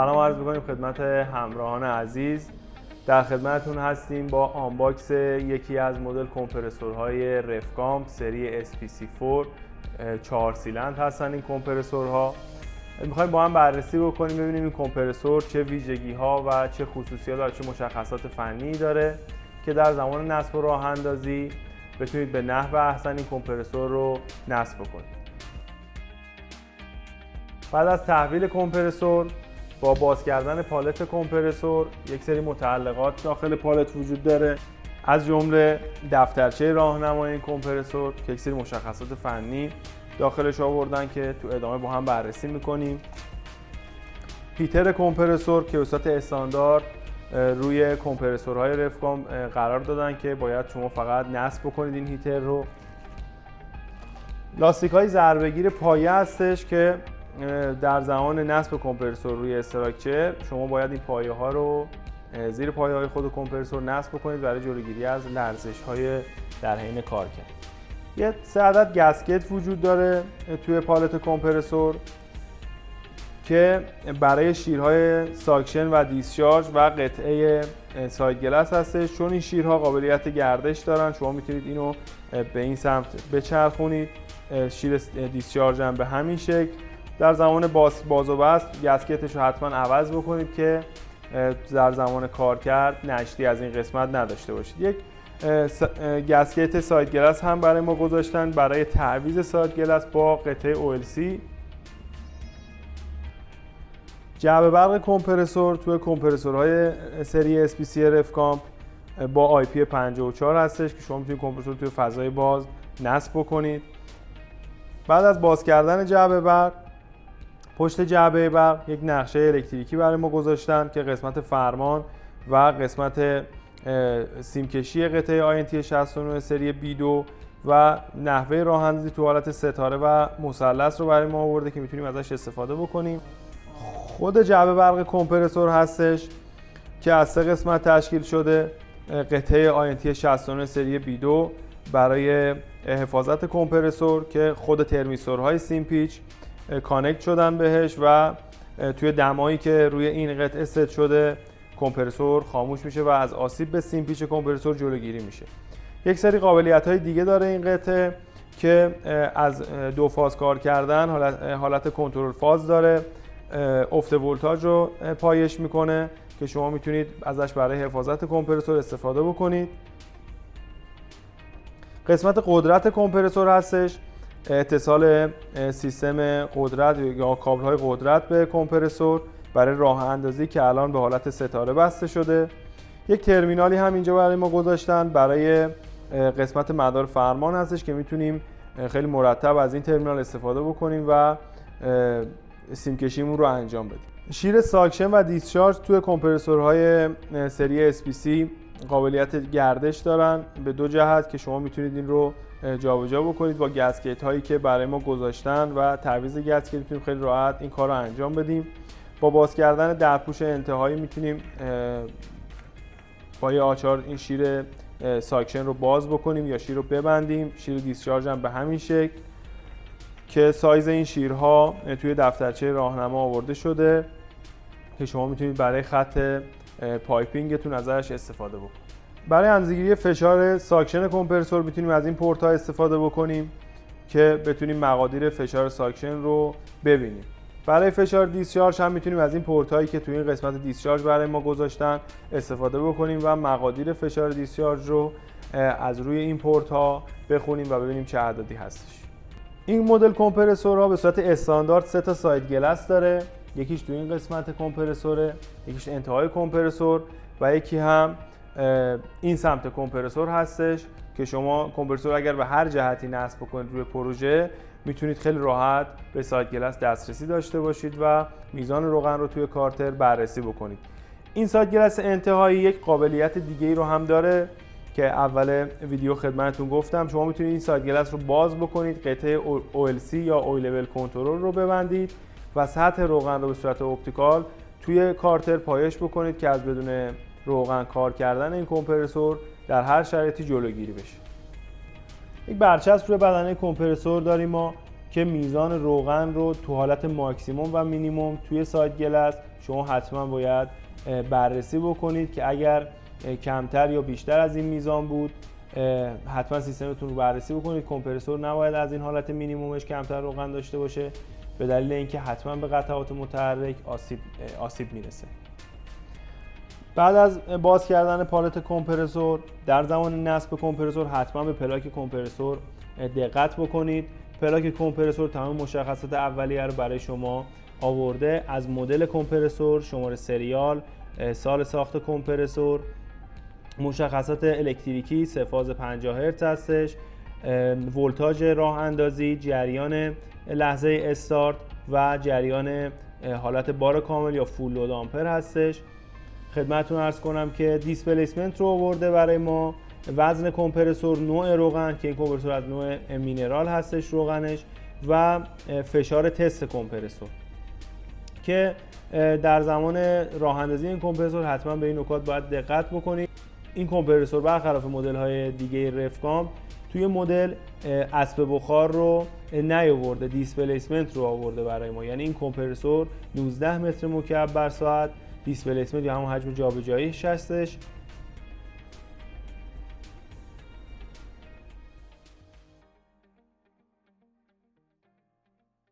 سلام عرض می‌کنیم خدمت همراهان عزیز. در خدمتتون هستیم با آنباکس یکی از مدل کمپرسورهای رفکامپ سری SPC4 4 سیلندر هستن. این کمپرسورها می‌خوایم با هم بررسی بکنیم ببینیم این کمپرسور چه ویژگی‌ها و چه خصوصیات داره، چه مشخصات فنی داره که در زمان نصب و راه اندازی بتونید به نحو احسن این کمپرسور رو نصب کنید. بعد از تحویل کمپرسور با باز کردن پالت کمپرسور یک سری متعلقات داخل پالت وجود داره، از جمله دفترچه راهنمای این کمپرسور که یک سری مشخصات فنی داخلش آوردن که تو ادامه با هم بررسی میکنیم. هیتر کمپرسور که به صورت استاندارد روی کمپرسورهای رفکام قرار دادن که باید شما فقط نصب بکنید این هیتر رو. لاستیک های ضربه‌گیر پایه هستش که در زمان نصب کمپرسور روی استراکچر شما باید این پایه ها رو زیر پایه های خود کمپرسور نصب بکنید برای جلوگیری از لرزش های در حین کار کردن. یه 3 عدد گسکت وجود داره توی پالت کمپرسور که برای شیرهای ساکشن و دیسچارج و قطعه ساید گلس هستش. چون این شیرها قابلیت گردش دارن شما میتونید اینو به این سمت بچرخونید، شیر دیسچارج هم به همین شکل. در زمان باز و بست گسکتش رو حتما عوض بکنید که در زمان کار کرد نشتی از این قسمت نداشته باشید. یک گسکت ساید گلس هم برای ما گذاشتن برای تعویض ساید گلس با قطعه OLC. جعبه برق کمپرسور توی کمپرسورهای سری SPC رفکامپ با IP 54 هستش که شما میتونید کمپرسور توی فضای باز نصب بکنید. بعد از باز کردن جعبه برق، پشت جعبه برق یک نقشه الکتریکی برای ما گذاشتن که قسمت فرمان و قسمت سیمکشی قطعه INT 69 سری B2 و نحوه راه اندازی تو حالت ستاره و مثلث رو برای ما آورده که میتونیم ازش استفاده بکنیم. خود جعبه برق کمپرسور هستش که از 3 قسمت تشکیل شده. قطعه INT 69 سری B2 برای حفاظت کمپرسور که خود ترمیستورهای سیم پیچ کانکت شدن بهش و توی دمایی که روی این قطعه ست شده کمپرسور خاموش میشه و از آسیب به سیم پیچ کمپرسور جلوگیری میشه. یک سری قابلیت‌های دیگه داره این قطعه که از 2 فاز کار کردن، حالت کنترل فاز داره، افت ولتاژ رو پایش میکنه که شما میتونید ازش برای حفاظت کمپرسور استفاده بکنید. قسمت قدرت کمپرسور هستش، اتصال سیستم قدرت یا کابل‌های قدرت به کمپرسور برای راه اندازی که الان به حالت ستاره بسته شده. یک ترمینالی هم اینجا برای ما گذاشتن برای قسمت مدار فرمان هستش که میتونیم خیلی مرتب از این ترمینال استفاده بکنیم و سیم کشیمون رو انجام بدیم. شیر ساکشن و دیسچارج توی کمپرسورهای سری SPC قابلیت گردش دارن به 2 جهت که شما میتونید این رو جابجا بکنید با گسکت هایی که برای ما گذاشتن و تعویض گسکت میتونیم خیلی راحت این کار رو انجام بدیم. با باز کردن درپوش انتهایی میتونیم با یه آچار این شیر ساکشن رو باز بکنیم یا شیر رو ببندیم. شیر دیسچارج هم به همین شکل که سایز این شیرها توی دفترچه راهنما آورده شده که شما میتونید برای خط پایپینگتون ازش استفاده بکنید. برای اندازه‌گیری فشار ساکشن کمپرسور میتونیم از این پورت ها استفاده بکنیم که بتونیم مقادیر فشار ساکشن رو ببینیم. برای فشار دیسچارج هم میتونیم از این پورت هایی که توی این قسمت دیسچارج برای ما گذاشتن استفاده بکنیم و مقادیر فشار دیسچارج رو از روی این پورت ها بخونیم و ببینیم چه عددی هستش. این مدل کمپرسورها به صورت استاندارد 3 تا ساید گلس داره، یکیش تو این قسمت کمپرسوره، یکیش انتهای کمپرسور و یکی هم این سمت کمپرسور هستش که شما کمپرسور اگر به هر جهتی نصب کنید روی پروژه میتونید خیلی راحت به ساید گلس دسترسی داشته باشید و میزان روغن رو توی کارتر بررسی بکنید. این ساید گلس انتهایی یک قابلیت دیگه‌ای رو هم داره که اول ویدیو خدمتتون گفتم. شما میتونید این ساید گلس رو باز بکنید، قطعه OLC یا اویل لول کنترل رو ببندید و سطح روغن رو به صورت اپتیکال توی کارتر پایش بکنید که از بدون روغن کار کردن این کمپرسور در هر شرایطی جلوگیری بشه. یک برچسب روی بدنه کمپرسور داریم ما که میزان روغن رو تو حالت ماکسیموم و مینیموم توی سایت گلس شما حتما باید بررسی بکنید که اگر کمتر یا بیشتر از این میزان بود حتما سیستمتون رو بررسی بکنید. کمپرسور نباید از این حالت مینیمومش کمتر روغن داشته باشه به دلیل اینکه حتما به قطعات متحرک آسیب میرسه. بعد از باز کردن پالت کمپرسور در زمان نصب کمپرسور حتما به پلاک کمپرسور دقت بکنید. پلاک کمپرسور تمام مشخصات اولیه رو برای شما آورده، از مدل کمپرسور، شماره سریال، سال ساخت کمپرسور، مشخصات الکتریکی 3 فاز 50 هرتز هستش، ولتاژ راه اندازی، جریان لحظه استارت و جریان حالت بار کامل یا فول لود آمپر هستش. خدمتتون عرض کنم که دیسپلیسمنت رو آورده برای ما، وزن کمپرسور، نوع روغن که این کمپرسور از نوع مینرال هستش روغنش، و فشار تست کمپرسور که در زمان راه اندازی این کمپرسور حتما به این نکات باید دقت بکنید. این کمپرسور برخلاف مدل های دیگه رفکام توی مدل اسب بخار رو نیاورده، دیسپلیسمنت رو آورده برای ما. یعنی این کمپرسور 19 متر مکعب بر ساعت دیسپلیسمنت یا همون حجم جابجاییش هستش